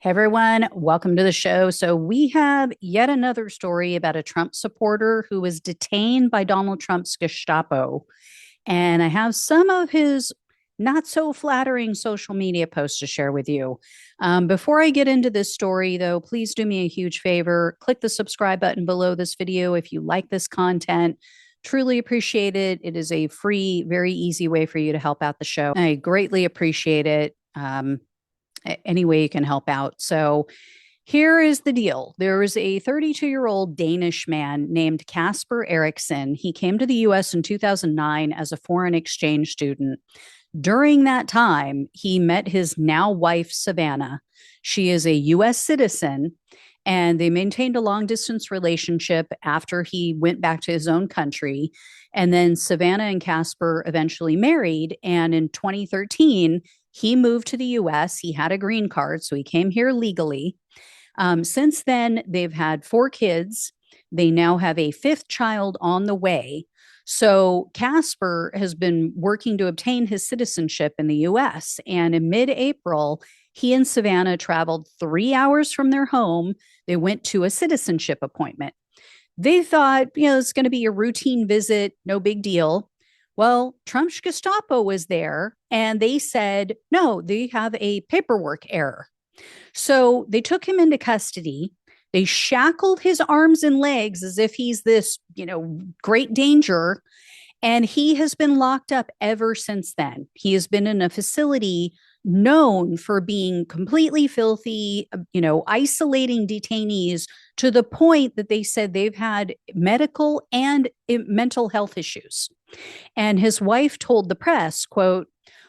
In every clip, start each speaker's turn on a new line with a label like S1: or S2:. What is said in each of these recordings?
S1: Hey everyone, welcome to the show. So, we have yet another story about a Trump supporter who was detained by Donald Trump's Gestapo. And I have some of his not so flattering social media posts to share with you. Before I get into this story, though, please do me a huge favor. Click the subscribe button below this video if you like this content. Truly appreciate it. It is a free, very easy way for you to help out the show. I greatly appreciate it. Any way you can help out. So here is the deal. There was a 32-year-old Danish man named Casper Eriksson. He came to the US in 2009 as a foreign exchange student. During that time, he met his now wife, Savannah. She is a US citizen, and they maintained a long distance relationship after he went back to his own country. And then Savannah and Casper eventually married. And in 2013, he moved to the US. He had a green card, so he came here legally. Since then, they've had 4 kids. They now have a 5th child on the way. So Casper has been working to obtain his citizenship in the US. And in mid April, he and Savannah traveled 3 hours from their home. They went to a citizenship appointment. They thought, it's going to be a routine visit, no big deal. Well, Trump's Gestapo was there and they said, no, they have a paperwork error. So they took him into custody. They shackled his arms and legs as if he's this, great danger. And he has been locked up ever since then. He has been in a facility known for being completely filthy, isolating detainees to the point that they said they've had medical and mental health issues. And his wife told the press, quote,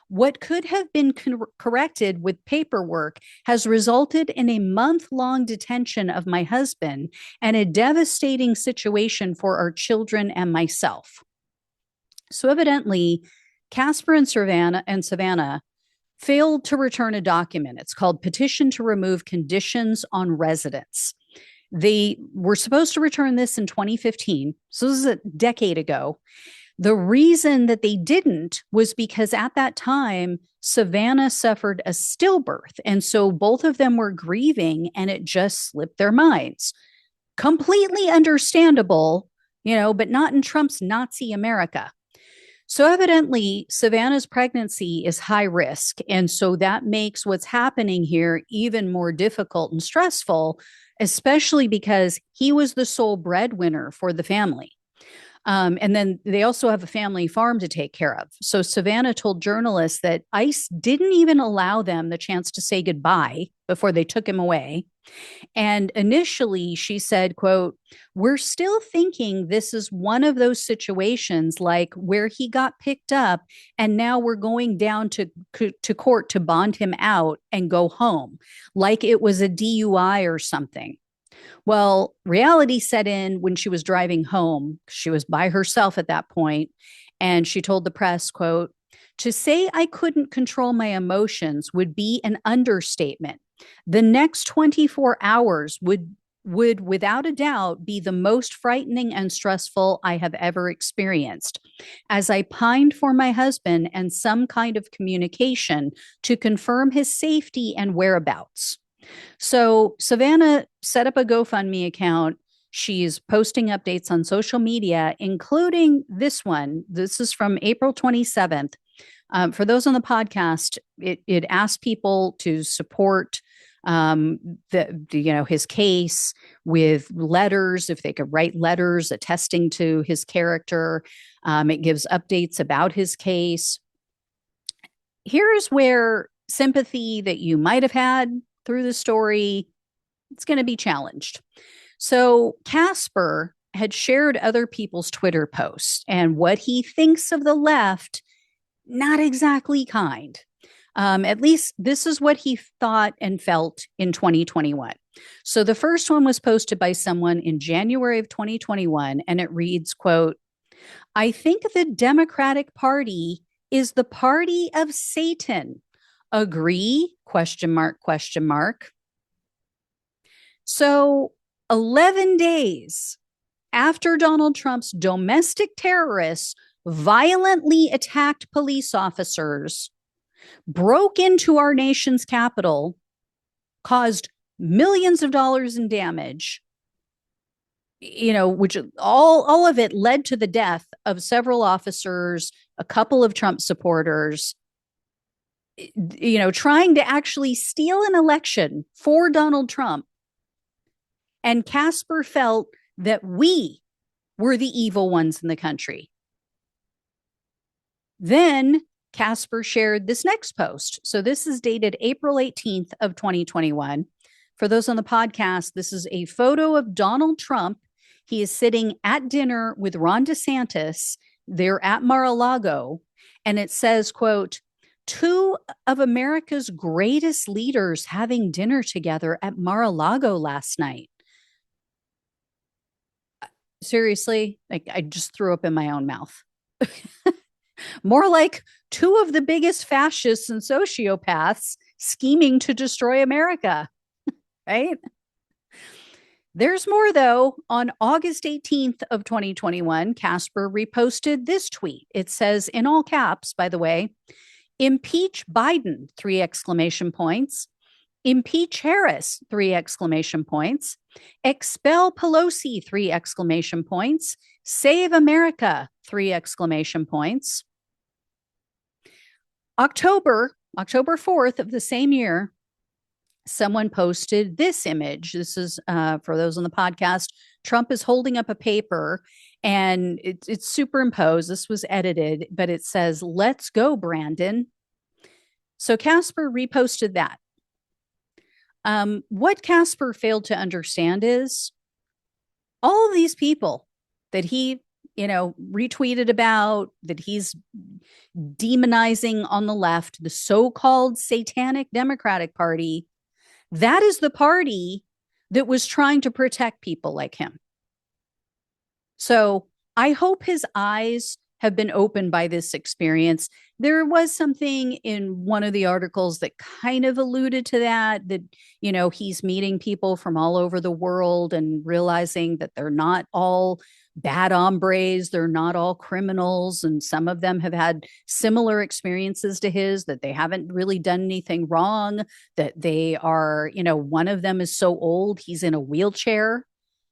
S1: "What could have been corrected with paperwork has resulted in a month-long detention of my husband and a devastating situation for our children and myself." So evidently, Casper and Savannah failed to return a document. It's called Petition to Remove Conditions on Residence. They were supposed to return this in 2015. So this is a decade ago. The reason that they didn't was because at that time, Savannah suffered a stillbirth. And so both of them were grieving and it just slipped their minds. Completely understandable, but not in Trump's Nazi America. So evidently, Savannah's pregnancy is high risk. And so that makes what's happening here even more difficult and stressful, especially because he was the sole breadwinner for the family. And then they also have a family farm to take care of. So Savannah told journalists that ICE didn't even allow them the chance to say goodbye before they took him away. And initially she said, quote, "We're still thinking this is one of those situations like where he got picked up and now we're going down to court to bond him out and go home, like it was a DUI or something." Well, reality set in when she was driving home. She was by herself at that point, and she told the press, quote, "To say I couldn't control my emotions would be an understatement. The next 24 hours would without a doubt be the most frightening and stressful I have ever experienced, as I pined for my husband and some kind of communication to confirm his safety and whereabouts." So Savannah set up a GoFundMe account. She's posting updates on social media, including this one. This is from April 27th. For those on the podcast, it asked people to support his case with letters, if they could write letters attesting to his character. It gives updates about his case. Here's where sympathy that you might have had through the story, it's going to be challenged. So Casper had shared other people's Twitter posts and what he thinks of the left, not exactly kind. At least this is what he thought and felt in 2021. So the first one was posted by someone in January of 2021, and it reads, quote, "I think the Democratic Party is the party of Satan. Agree? Question mark, question mark." So 11 days after Donald Trump's domestic terrorists violently attacked police officers, broke into our nation's capital, caused millions of dollars in damage, which all of it led to the death of several officers, a couple of Trump supporters, trying to actually steal an election for Donald Trump. And Casper felt that we were the evil ones in the country. Then Casper shared this next post. So this is dated April 18th of 2021. For those on the podcast, this is a photo of Donald Trump. He is sitting at dinner with Ron DeSantis. They're at Mar-a-Lago. And it says, quote, two of America's greatest leaders having dinner together at Mar-a-Lago last night. Seriously, like I just threw up in my own mouth. More like two of the biggest fascists and sociopaths scheming to destroy America, right? There's more, though. On August 18th of 2021, Casper reposted this tweet. It says, in all caps, by the way, impeach Biden, 3 exclamation points. Impeach Harris, 3 exclamation points. Expel Pelosi, 3 exclamation points. Save America, 3 exclamation points. October 4th of the same year, someone posted this image. This is for those on the podcast. Trump is holding up a paper and it's superimposed. This was edited, but it says, "Let's go, Brandon." So Casper reposted that. What Casper failed to understand is all of these people that he, retweeted about, that he's demonizing on the left, the so-called satanic Democratic Party, that is the party that was trying to protect people like him. So I hope his eyes have been opened by this experience. There was something in one of the articles that kind of alluded to that, he's meeting people from all over the world and realizing that they're not all bad hombres, they're not all criminals, and some of them have had similar experiences to his, that they haven't really done anything wrong, that they are, one of them is so old, he's in a wheelchair.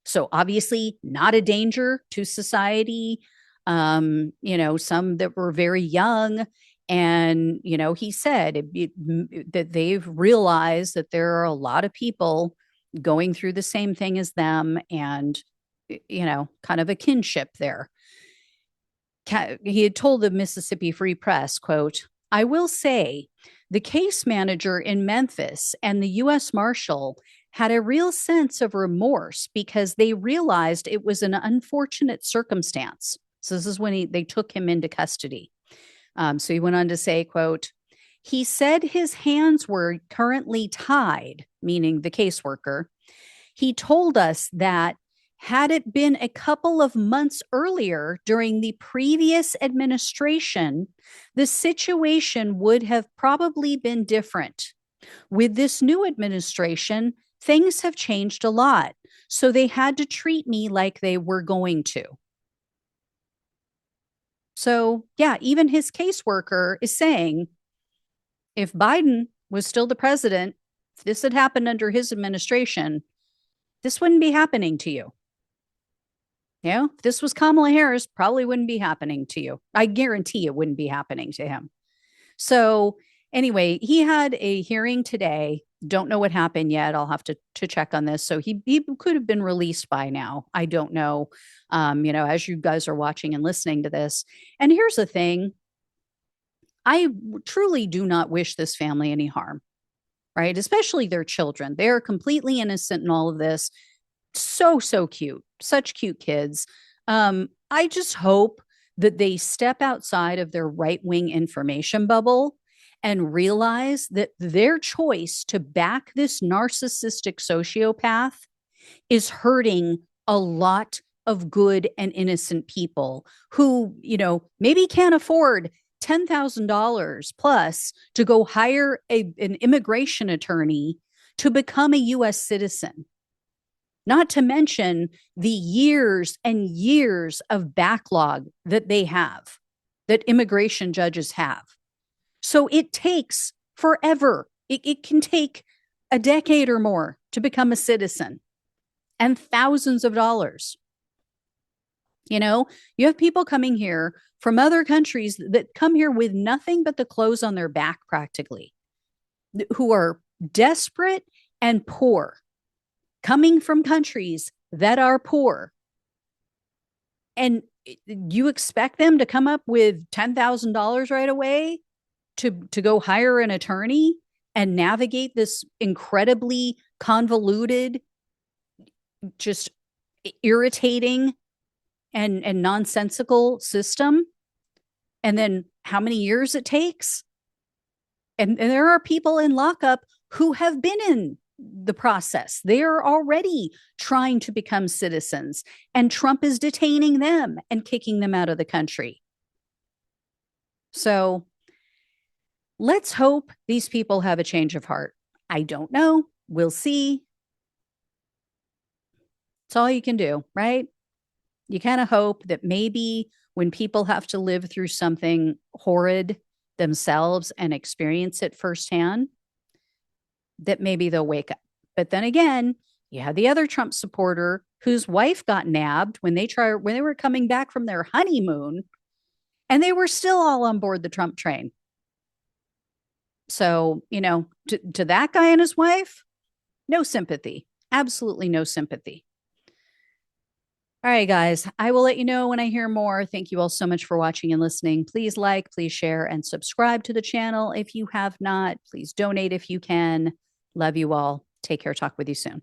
S1: So obviously not a danger to society. Some that were very young. And, he said that they've realized that there are a lot of people going through the same thing as them and, kind of a kinship there. He had told the Mississippi Free Press, quote, "I will say the case manager in Memphis and the U.S. Marshal had a real sense of remorse because they realized it was an unfortunate circumstance." So this is when they took him into custody. So he went on to say, quote, "He said his hands were currently tied," meaning the caseworker. "He told us that had it been a couple of months earlier during the previous administration, the situation would have probably been different. With this new administration, things have changed a lot. So they had to treat me like they were going to." So, yeah, even his caseworker is saying if Biden was still the president, if this had happened under his administration, this wouldn't be happening to you. If this was Kamala Harris, probably wouldn't be happening to you. I guarantee it wouldn't be happening to him. So anyway, he had a hearing today. Don't know what happened yet. I'll have to check on this. So he could have been released by now. I don't know. As you guys are watching and listening to this. And here's the thing. I truly do not wish this family any harm, right? Especially their children. They are completely innocent in all of this. So cute. Such cute kids. I just hope that they step outside of their right-wing information bubble and realize that their choice to back this narcissistic sociopath is hurting a lot of good and innocent people who, maybe can't afford $10,000 plus to go hire an immigration attorney to become a U.S. citizen. Not to mention the years and years of backlog that they have, that immigration judges have. So it takes forever. It can take a decade or more to become a citizen and thousands of dollars. You know, you have people coming here from other countries that come here with nothing but the clothes on their back, practically, who are desperate and poor, coming from countries that are poor. And you expect them to come up with $10,000 right away to go hire an attorney and navigate this incredibly convoluted, just irritating and nonsensical system, and then how many years it takes. And there are people in lockup who have been in the process. They're already trying to become citizens, and Trump is detaining them and kicking them out of the country. So let's hope these people have a change of heart. I don't know. We'll see. It's all you can do, right? You kind of hope that maybe when people have to live through something horrid themselves and experience it firsthand, that maybe they'll wake up. But then again, you have the other Trump supporter whose wife got nabbed when they were coming back from their honeymoon, and they were still all on board the Trump train. So, to that guy and his wife, no sympathy. Absolutely no sympathy. All right, guys, I will let you know when I hear more. Thank you all so much for watching and listening. Please like, please share, and subscribe to the channel if you have not. Please donate if you can. Love you all. Take care. Talk with you soon.